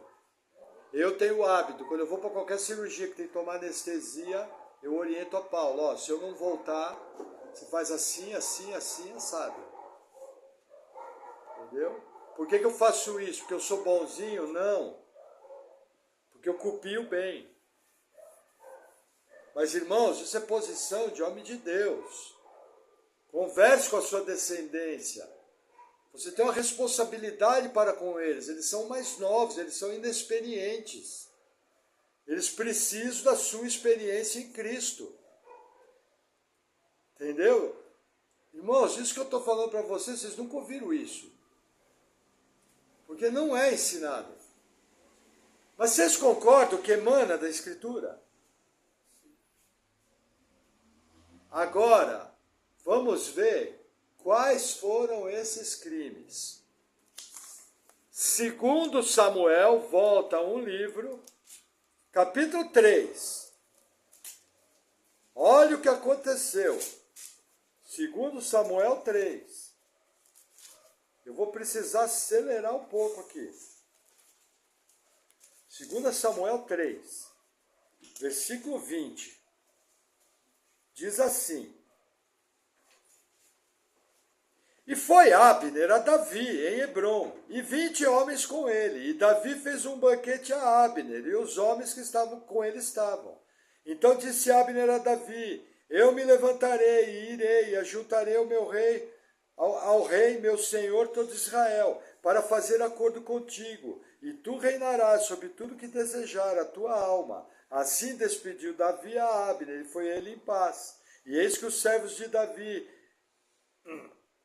Eu tenho o hábito, quando eu vou para qualquer cirurgia que tem que tomar anestesia, eu oriento a Paulo, ó, se eu não voltar, você faz assim, assim, assim, sabe? Entendeu? Por que eu faço isso? Porque eu sou bonzinho? Não. Porque eu copio bem. Mas, irmãos, isso é posição de homem de Deus. Converse com a sua descendência. Você tem uma responsabilidade para com eles. Eles são mais novos, eles são inexperientes. Eles precisam da sua experiência em Cristo. Entendeu? Irmãos, isso que eu estou falando para vocês, vocês nunca ouviram isso. Porque não é ensinado. Mas vocês concordam que emana da Escritura? Agora, vamos ver quais foram esses crimes. Segundo Samuel, volta a um livro, capítulo 3. Olha o que aconteceu. Segundo Samuel 3. Eu vou precisar acelerar um pouco aqui. 2 Samuel 3, versículo 20. Diz assim: E foi Abner a Davi em Hebrom, e 20 homens com ele. E Davi fez um banquete a Abner, e os homens que estavam com ele estavam. Então disse Abner a Davi: Eu me levantarei e irei, e ajuntarei o meu rei ao rei, meu senhor, todo Israel, para fazer acordo contigo, e tu reinarás sobre tudo que desejar a tua alma. Assim despediu Davi a Abner, e foi ele em paz. E eis que os servos de Davi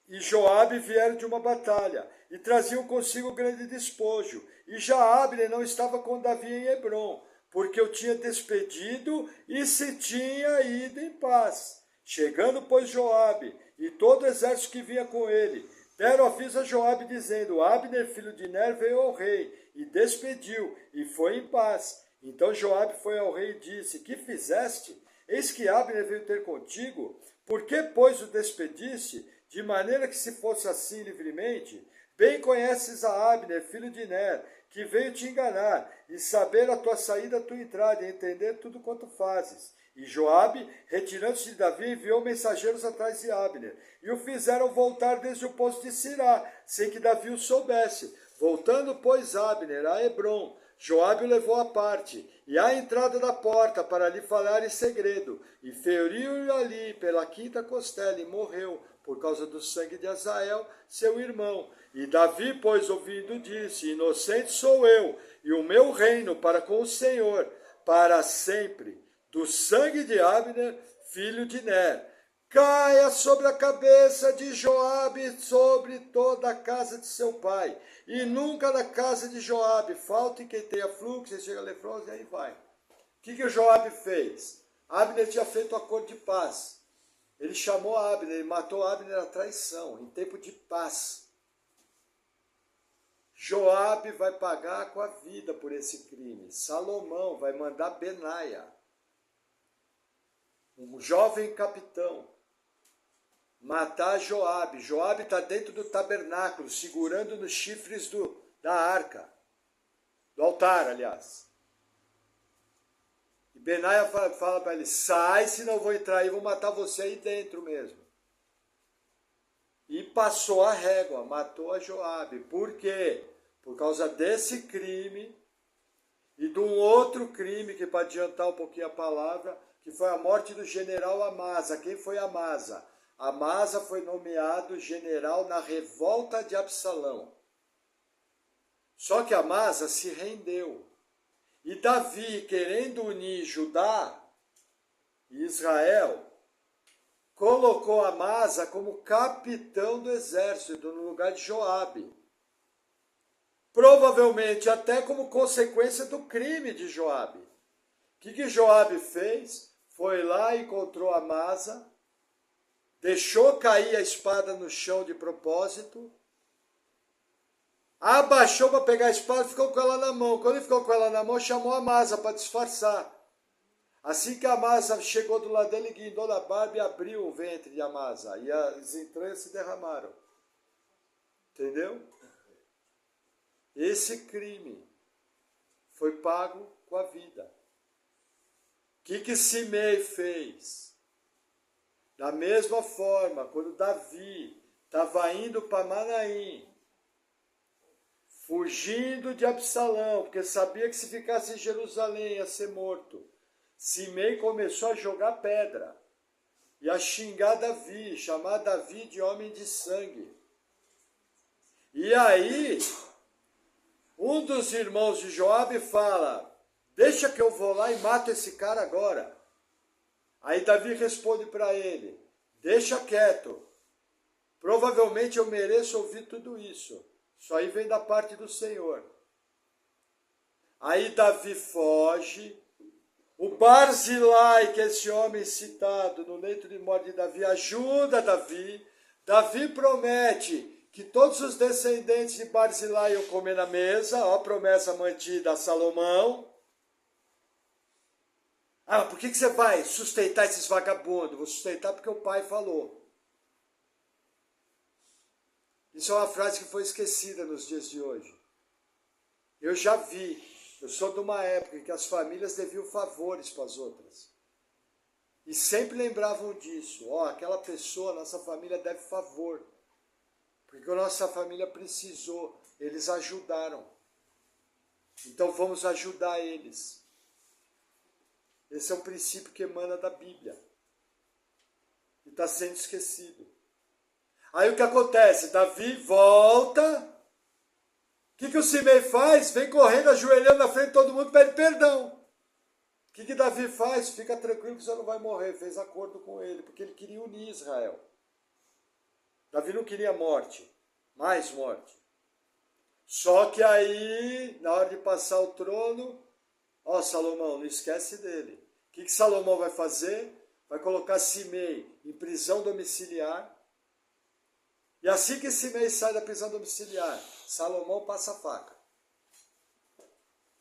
e Joabe vieram de uma batalha, e traziam consigo grande despojo. E já Abner não estava com Davi em Hebrom, porque o tinha despedido e se tinha ido em paz. Chegando, pois, Joabe e todo o exército que vinha com ele, deram aviso a Joabe, dizendo: Abner, filho de Ner, veio ao rei, e despediu, e foi em paz. Então Joabe foi ao rei e disse: Que fizeste? Eis que Abner veio ter contigo. Por que, pois, o despediste? De maneira que se fosse assim livremente? Bem conheces a Abner, filho de Ner, que veio te enganar, e saber a tua saída, a tua entrada, e entender tudo quanto fazes. E Joabe, retirando-se de Davi, enviou mensageiros atrás de Abner, e o fizeram voltar desde o poço de Sirá, sem que Davi o soubesse. Voltando, pois, Abner a Hebrom, Joabe o levou à parte, e à entrada da porta, para lhe falar em segredo, e feriu-o ali pela quinta costela, e morreu, por causa do sangue de Azael, seu irmão. E Davi, pois, ouvindo, disse: Inocente sou eu, e o meu reino para com o Senhor, para sempre, do sangue de Abner, filho de Ner. Caia sobre a cabeça de Joabe, sobre toda a casa de seu pai, e nunca na casa de Joabe falte quem tenha fluxo, e chega leproso, e aí vai. O que o Joabe fez? Abner tinha feito um acordo de paz. Ele chamou Abner, ele matou Abner à traição, em tempo de paz. Joabe vai pagar com a vida por esse crime. Salomão vai mandar Benaia, um jovem capitão, matar Joabe. Joabe está dentro do tabernáculo, segurando nos chifres da arca, do altar, aliás. E Benaia fala para ele, sai, senão eu vou entrar aí e vou matar você aí dentro mesmo. E passou a régua, matou a Joabe. Por quê? Por causa desse crime e de um outro crime, que para adiantar um pouquinho a palavra, que foi a morte do general Amasa. Quem foi Amasa? Amasa foi nomeado general na revolta de Absalão. Só que Amasa se rendeu. E Davi, querendo unir Judá e Israel, colocou Amasa como capitão do exército no lugar de Joabe. Provavelmente até como consequência do crime de Joabe. O que Joabe fez? Foi lá, encontrou Amasa, deixou cair a espada no chão de propósito, abaixou para pegar a espada e ficou com ela na mão. Quando ele ficou com ela na mão, chamou Amasa para disfarçar. Assim que Amasa chegou do lado dele, guindou na barba e abriu o ventre de Amasa. E as entranhas se derramaram. Entendeu? Esse crime foi pago com a vida. O que Simei fez? Da mesma forma, quando Davi estava indo para Manaim, fugindo de Absalão, porque sabia que se ficasse em Jerusalém ia ser morto, Simei começou a jogar pedra e a xingar Davi, chamar Davi de homem de sangue. E aí, um dos irmãos de Joabe fala, deixa que eu vou lá e mato esse cara agora. Aí Davi responde para ele, deixa quieto, provavelmente eu mereço ouvir tudo isso. Isso aí vem da parte do Senhor. Aí Davi foge. O Barzilai, que é esse homem citado no leito de morte de Davi, ajuda Davi. Davi promete que todos os descendentes de Barzilai iam comer na mesa. Ó a promessa mantida a Salomão. Ah, por que você vai sustentar esses vagabundos? Vou sustentar porque o pai falou. Isso é uma frase que foi esquecida nos dias de hoje. Eu já vi. Eu sou de uma época em que as famílias deviam favores para as outras. E sempre lembravam disso. Ó, aquela pessoa, nossa família deve favor. Porque a nossa família precisou. Eles ajudaram. Então vamos ajudar eles. Esse é um princípio que emana da Bíblia. E está sendo esquecido. Aí o que acontece? Davi volta. O que o Simei faz? Vem correndo, ajoelhando na frente de todo mundo, pede perdão. O que Davi faz? Fica tranquilo que você não vai morrer. Fez acordo com ele, porque ele queria unir Israel. Davi não queria morte, mais morte. Só que aí, na hora de passar o trono, ó, Salomão, não esquece dele. O que Salomão vai fazer? Vai colocar Simei em prisão domiciliar. E assim que Simei sai da prisão domiciliar, Salomão passa a faca.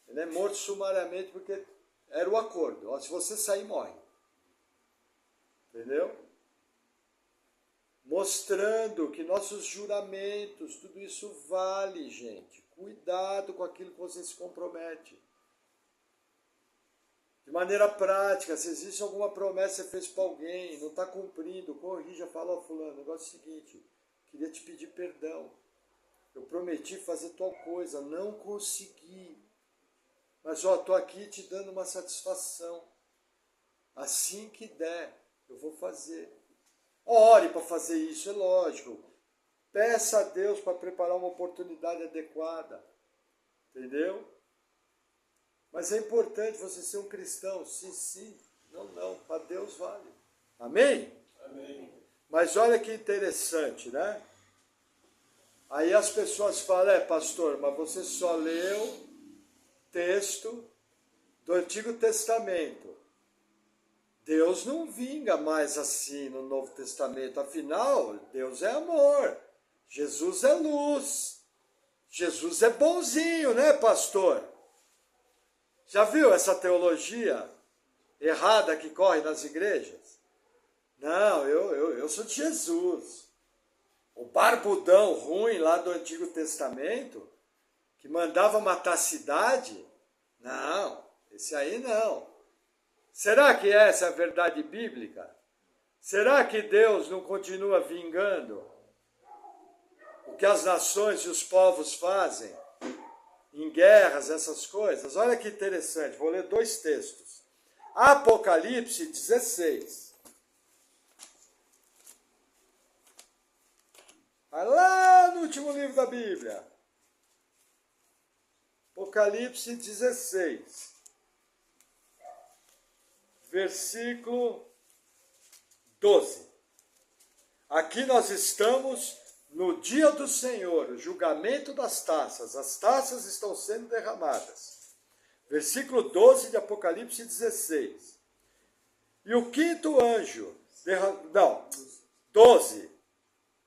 Ele é morto sumariamente porque era o acordo. Ó, se você sair, morre. Entendeu? Mostrando que nossos juramentos, tudo isso vale, gente. Cuidado com aquilo que você se compromete. De maneira prática, se existe alguma promessa que você fez para alguém, não está cumprindo, corrija, fala, ó, fulano, o negócio é o seguinte, queria te pedir perdão. Eu prometi fazer tal coisa, não consegui. Mas, ó, estou aqui te dando uma satisfação. Assim que der, eu vou fazer. Ore para fazer isso, é lógico. Peça a Deus para preparar uma oportunidade adequada. Entendeu? Mas é importante você ser um cristão. Sim, sim. Não, não. Para Deus vale. Amém? Amém. Mas olha que interessante, né? Aí as pessoas falam, pastor, mas você só leu texto do Antigo Testamento. Deus não vinga mais assim no Novo Testamento. Afinal, Deus é amor. Jesus é luz. Jesus é bonzinho, né, pastor? Já viu essa teologia errada que corre nas igrejas? Não, eu sou de Jesus. O barbudão ruim lá do Antigo Testamento, que mandava matar a cidade, não, esse aí não. Será que essa é a verdade bíblica? Será que Deus não continua vingando o que as nações e os povos fazem em guerras, essas coisas? Olha que interessante, vou ler 2 textos. Apocalipse 16. Vai lá no último livro da Bíblia. Apocalipse 16. Versículo 12. Aqui nós estamos no dia do Senhor, o julgamento das taças. As taças estão sendo derramadas. Versículo 12 de Apocalipse 16. E o quinto anjo, 12.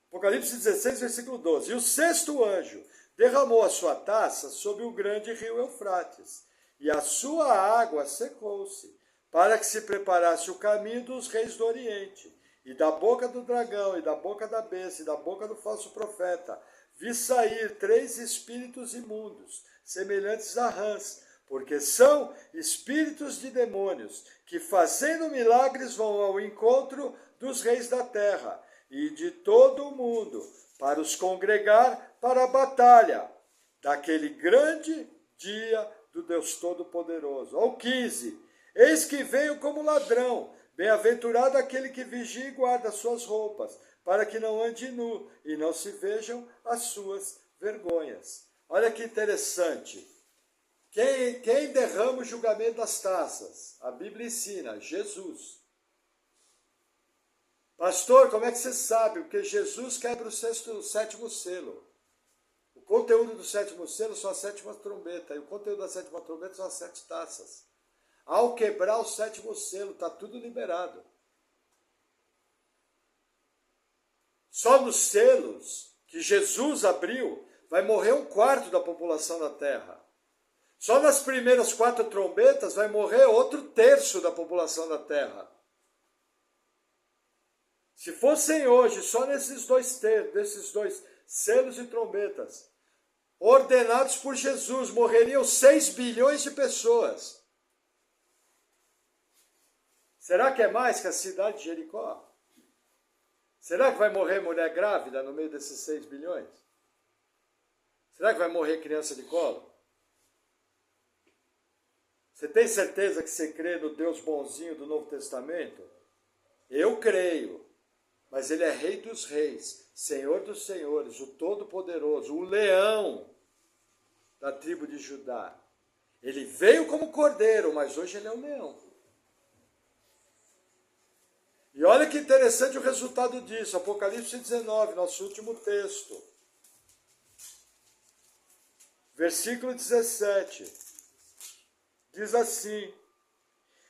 Apocalipse 16, versículo 12. E o sexto anjo derramou a sua taça sobre o grande rio Eufrates, e a sua água secou-se, para que se preparasse o caminho dos reis do Oriente. E da boca do dragão, e da boca da besta, e da boca do falso profeta, vi sair 3 espíritos imundos, semelhantes a rãs, porque são espíritos de demônios, que fazendo milagres vão ao encontro dos reis da terra e de todo o mundo, para os congregar para a batalha, daquele grande dia do Deus Todo-Poderoso. Ao 15, eis que venho como ladrão, bem-aventurado aquele que vigia e guarda suas roupas, para que não ande nu e não se vejam as suas vergonhas. Olha que interessante. Quem derrama o julgamento das taças? A Bíblia ensina, Jesus. Pastor, como é que você sabe? Porque Jesus quebra o 7º selo. O conteúdo do 7º selo são as 7ª trombeta, e o conteúdo da 7ª trombeta são as 7 taças. Ao quebrar o 7º selo, está tudo liberado. Só nos selos que Jesus abriu, vai morrer 1/4 da população da Terra. Só nas primeiras 4 trombetas vai morrer outro terço da população da Terra. Se fossem hoje, só desses dois selos e trombetas, ordenados por Jesus, morreriam 6 bilhões de pessoas. Será que é mais que a cidade de Jericó? Será que vai morrer mulher grávida no meio desses 6 bilhões? Será que vai morrer criança de colo? Você tem certeza que você crê no Deus bonzinho do Novo Testamento? Eu creio. Mas ele é Rei dos Reis, Senhor dos Senhores, o Todo-Poderoso, o leão da tribo de Judá. Ele veio como cordeiro, mas hoje ele é um leão. E olha que interessante o resultado disso. Apocalipse 19, nosso último texto. Versículo 17. Diz assim: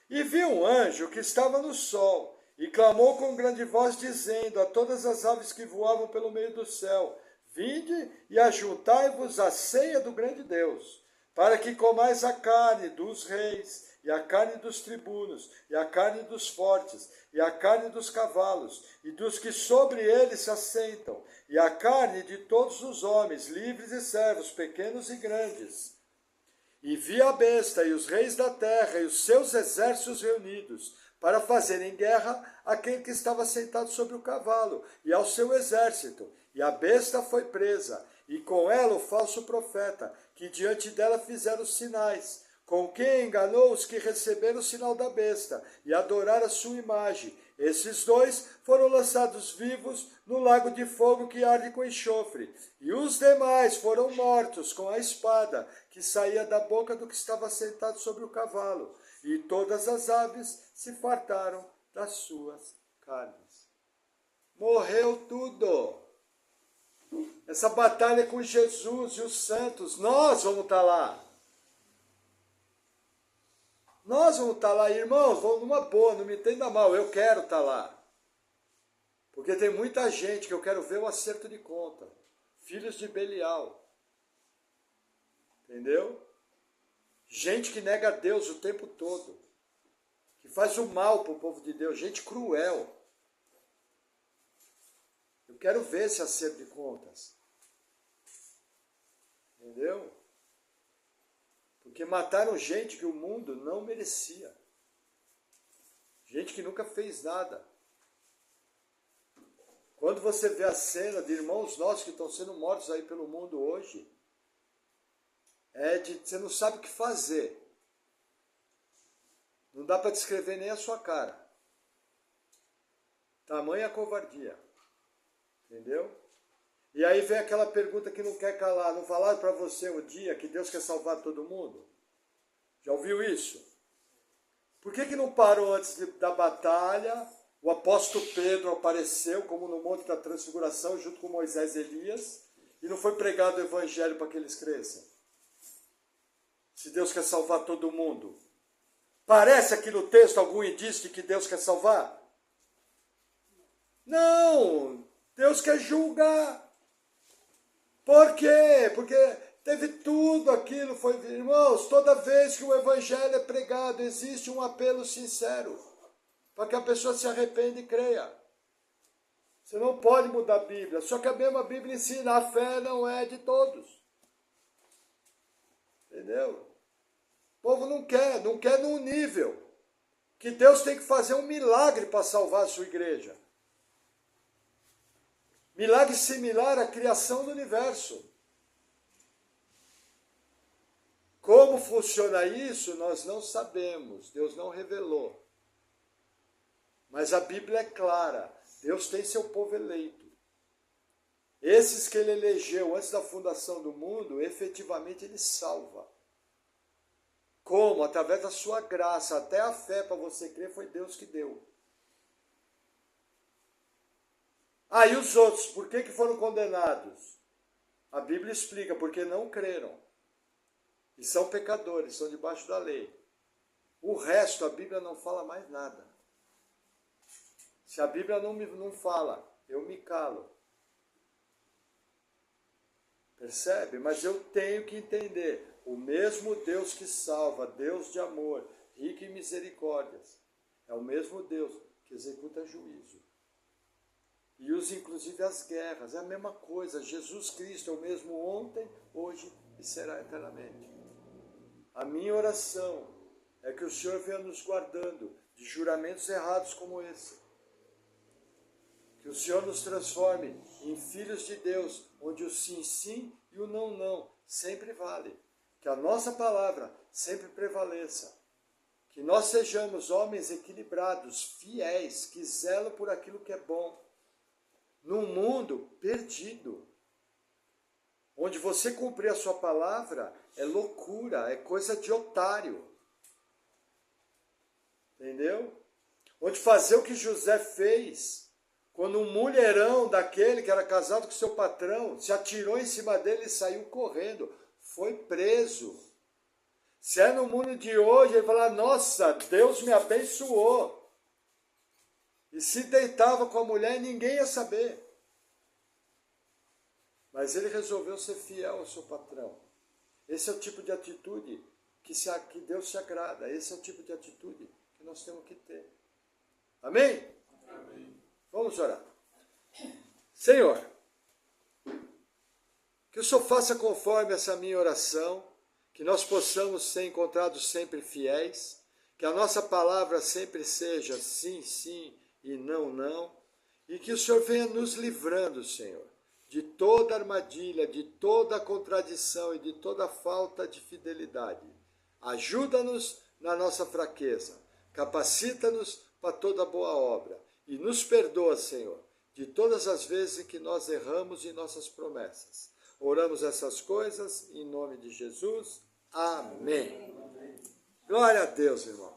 E vi um anjo que estava no sol, e clamou com grande voz, dizendo a todas as aves que voavam pelo meio do céu: Vinde e ajuntai-vos à ceia do grande Deus, para que comais a carne dos reis, e a carne dos tribunos, e a carne dos fortes, e a carne dos cavalos, e dos que sobre eles se assentam, e a carne de todos os homens, livres e servos, pequenos e grandes. E vi a besta e os reis da terra e os seus exércitos reunidos, para fazerem guerra àquele que estava sentado sobre o cavalo, e ao seu exército. E a besta foi presa, e com ela o falso profeta, que diante dela fizeram os sinais, com quem enganou os que receberam o sinal da besta, e adoraram a sua imagem. Esses 2 foram lançados vivos no lago de fogo que arde com enxofre, e os demais foram mortos com a espada que saía da boca do que estava sentado sobre o cavalo, e todas as aves se fartaram das suas carnes. Morreu tudo. Essa batalha é com Jesus e os santos, nós vamos estar lá. Nós vamos estar lá, irmãos, vamos numa boa, não me entenda mal, eu quero estar lá. Porque tem muita gente que eu quero ver o acerto de conta. Filhos de Belial. Entendeu? Gente que nega Deus o tempo todo. Que faz o mal para o povo de Deus. Gente cruel. Eu quero ver esse acerto de contas. Entendeu? Porque mataram gente que o mundo não merecia. Gente que nunca fez nada. Quando você vê a cena de irmãos nossos que estão sendo mortos aí pelo mundo hoje, você não sabe o que fazer. Não dá para descrever nem a sua cara. Tamanha covardia. Entendeu? E aí vem aquela pergunta que não quer calar. Não falaram para você um dia que Deus quer salvar todo mundo? Já ouviu isso? Por que não parou antes da batalha? O apóstolo Pedro apareceu como no Monte da Transfiguração junto com Moisés e Elias e não foi pregado o evangelho para que eles cresçam. Se Deus quer salvar todo mundo. Parece aqui no texto algum indício de que Deus quer salvar? Não! Deus quer julgar. Por quê? Porque teve tudo aquilo. Irmãos, toda vez que o evangelho é pregado, existe um apelo sincero para que a pessoa se arrependa e creia. Você não pode mudar a Bíblia. Só que a mesma Bíblia ensina, a fé não é de todos. Entendeu? O povo não quer num nível que Deus tem que fazer um milagre para salvar a sua igreja. Milagre similar à criação do universo. Como funciona isso, nós não sabemos. Deus não revelou. Mas a Bíblia é clara. Deus tem seu povo eleito. Esses que ele elegeu antes da fundação do mundo, efetivamente ele salva. Como? Através da sua graça. Até a fé para você crer foi Deus que deu. E os outros, por que foram condenados? A Bíblia explica, porque não creram. E são pecadores, são debaixo da lei. O resto, a Bíblia não fala mais nada. Se a Bíblia não fala, eu me calo. Percebe? Mas eu tenho que entender. O mesmo Deus que salva, Deus de amor, rico em misericórdias, é o mesmo Deus que executa juízo. E usa inclusive as guerras, é a mesma coisa. Jesus Cristo é o mesmo ontem, hoje e será eternamente. A minha oração é que o Senhor venha nos guardando de juramentos errados como esse. Que o Senhor nos transforme em filhos de Deus, onde o sim, sim e o não, não sempre vale. Que a nossa palavra sempre prevaleça. Que nós sejamos homens equilibrados, fiéis, que zelam por aquilo que é bom. Num mundo perdido, onde você cumprir a sua palavra é loucura, é coisa de otário. Entendeu? Onde fazer o que José fez, quando um mulherão daquele que era casado com seu patrão, se atirou em cima dele e saiu correndo, foi preso. Se é no mundo de hoje, ele fala, nossa, Deus me abençoou. E se deitava com a mulher e ninguém ia saber. Mas ele resolveu ser fiel ao seu patrão. Esse é o tipo de atitude que Deus se agrada. Esse é o tipo de atitude que nós temos que ter. Amém? Amém. Vamos orar. Senhor, que o Senhor faça conforme essa minha oração, que nós possamos ser encontrados sempre fiéis, que a nossa palavra sempre seja sim, sim, e não, não, e que o Senhor venha nos livrando, Senhor, de toda armadilha, de toda contradição e de toda falta de fidelidade. Ajuda-nos na nossa fraqueza, capacita-nos para toda boa obra e nos perdoa, Senhor, de todas as vezes em que nós erramos em nossas promessas. Oramos essas coisas em nome de Jesus. Amém. Glória a Deus, irmão.